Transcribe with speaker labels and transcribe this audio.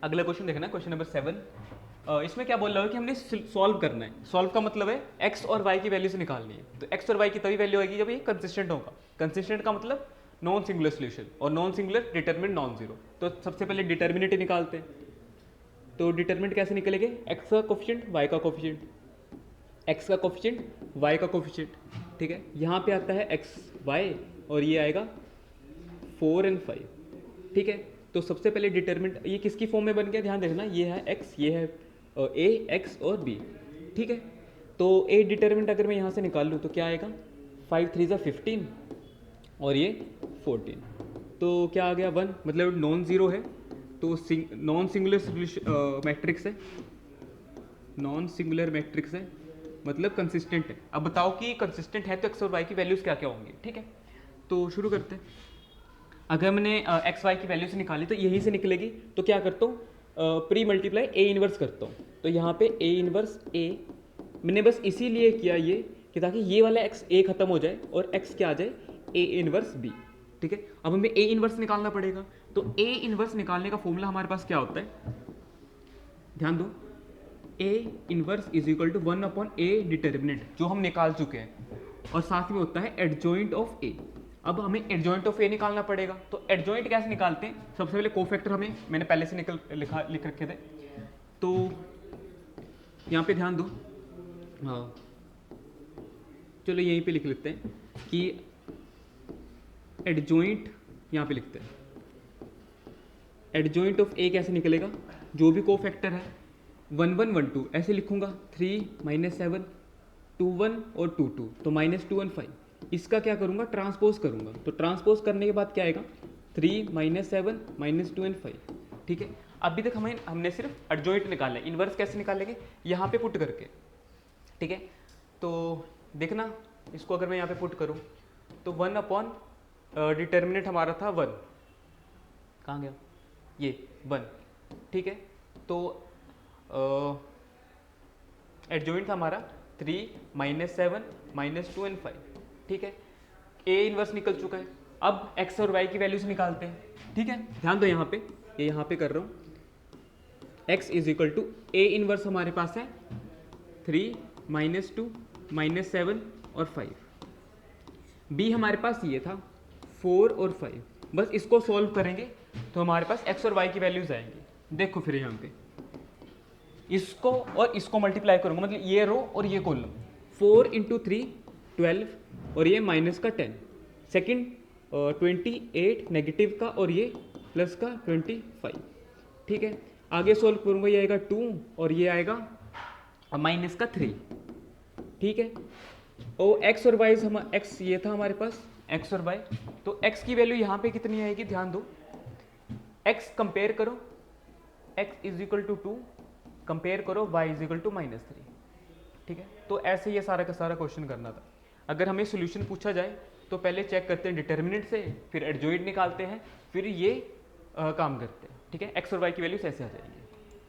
Speaker 1: अगला क्वेश्चन देखना, question number 7। इसमें क्या बोल रहा है कि हमने सॉल्व करना है। सॉल्व का मतलब है एक्स और वाई की वैल्यू से निकालनी है। तो एक्स और वाई की तभी वैल्यू आएगी जब ये कंसिस्टेंट होगा। कंसिस्टेंट का मतलब नॉन सिंगुलर सोल्यूशन, और non singular determinant non zero. तो सबसे पहले डिटर्मिनेंट निकालते हैं। तो डिटर्मिनेंट कैसे निकलेंगे, एक्स का कोफिशिएंट वाई का कोफिशिएंट, एक्स का कोफिशिएंट वाई का कोफिशिएंट। ठीक है, यहाँ पे आता है एक्स वाई और ये आएगा 4 और 5। ठीक है, तो सबसे पहले डिटर्मिनेंट ये किसकी फॉर्म में बन गया, ध्यान देखना, ये है एक्स, ये है ए, एक्स और बी। ठीक है, तो ए डिटर्मिनेंट अगर मैं यहाँ से निकाल लूँ तो क्या आएगा, 5 3 15 और ये 14। तो क्या आ गया 1, मतलब नॉन ज़ीरो है। तो नॉन सिंगुलर मैट्रिक्स है, नॉन सिंगुलर मैट्रिक्स है मतलब कंसिस्टेंट है। अब बताओ कि कंसिस्टेंट है तो एक्स और वाई की वैल्यूज़ क्या क्या होंगी। ठीक है, तो शुरू करते हैं। अगर मैंने एक्स वाई की वैल्यू से निकाली तो यहीं से निकलेगी। तो क्या करता हूँ, प्री मल्टीप्लाई ए इनवर्स करता हूँ। तो यहाँ पे ए इनवर्स ए मैंने बस इसीलिए किया ये कि ताकि ये वाला एक्स ए खत्म हो जाए और एक्स क्या आ जाए, ए इनवर्स बी। ठीक है, अब हमें ए इनवर्स निकालना पड़ेगा। तो ए इनवर्स निकालने का फॉर्मूला हमारे पास क्या होता है, ध्यान दो, A inverse is equal to 1/a determinant, जो हम निकाल चुके हैं, और साथ में होता है एडजॉइंट ऑफ ए। अब हमें एडजॉइंट ऑफ ए निकालना पड़ेगा। तो एडजॉइंट कैसे निकालते हैं, सबसे पहले कोफैक्टर हमें मैंने पहले से लिख रखे थे। तो यहाँ पे ध्यान दो, हाँ चलो यहीं पे लिख लेते हैं कि एडजॉइंट, यहाँ पे लिखते हैं एडजॉइंट ऑफ ए कैसे निकलेगा, जो भी कोफैक्टर है 1 1 1 2 ऐसे लिखूंगा, 3 -7 2 1 और 2 2, तो -2 और 5। इसका क्या करूंगा, ट्रांसपोज करूंगा। तो ट्रांसपोज करने के बाद क्या आएगा, 3 -7 -2 और 5। ठीक है, अभी तक हमने सिर्फ एडजॉइंट निकाला है। इनवर्स कैसे निकालेंगे, यहाँ पे पुट करके। ठीक है, तो देखना इसको अगर मैं यहाँ पे पुट करूँ तो 1 डिटर्मिनेंट हमारा था 1, कहाँ गया ये 1। ठीक है, तो एडजॉइंट था हमारा 3 -7 -2 और 5। ठीक है, ए इनवर्स निकल चुका है। अब एक्स और वाई की वैल्यूज निकालते हैं। ठीक है, ध्यान दो यहाँ पे, ये यहाँ पे कर रहा हूँ, X is equal to A inverse हमारे पास है 3 -2 -7 और 5। बी हमारे पास ये था 4 और 5। बस इसको सॉल्व करेंगे तो हमारे पास एक्स और वाई की वैल्यूज आएंगी। देखो फिर यहाँ पे इसको और इसको मल्टीप्लाई करूंगा, मतलब ये रो और ये कॉलम, 4 × 3 12 और ये माइनस का 10, सेकंड 28 नेगेटिव का और ये प्लस का 25। ठीक है, आगे सोल्व करूंगा, ये आएगा 2 और ये आएगा माइनस का 3। ठीक है, और एक्स और वाई एक्स ये था हमारे पास, एक्स और वाई। तो एक्स की वैल्यू यहाँ पे कितनी आएगी, ध्यान दो, एक्स कंपेयर करो, X is equal to 2 compare करो, y इज इक्वल टू -3। ठीक है, तो ऐसे ये सारा का सारा क्वेश्चन करना था। अगर हमें सोल्यूशन पूछा जाए तो पहले चेक करते हैं डिटर्मिनेंट से, फिर एडजॉइंट निकालते हैं, फिर ये काम करते हैं। ठीक है, एक्स और वाई की वैल्यूज ऐसे आ जाएंगी।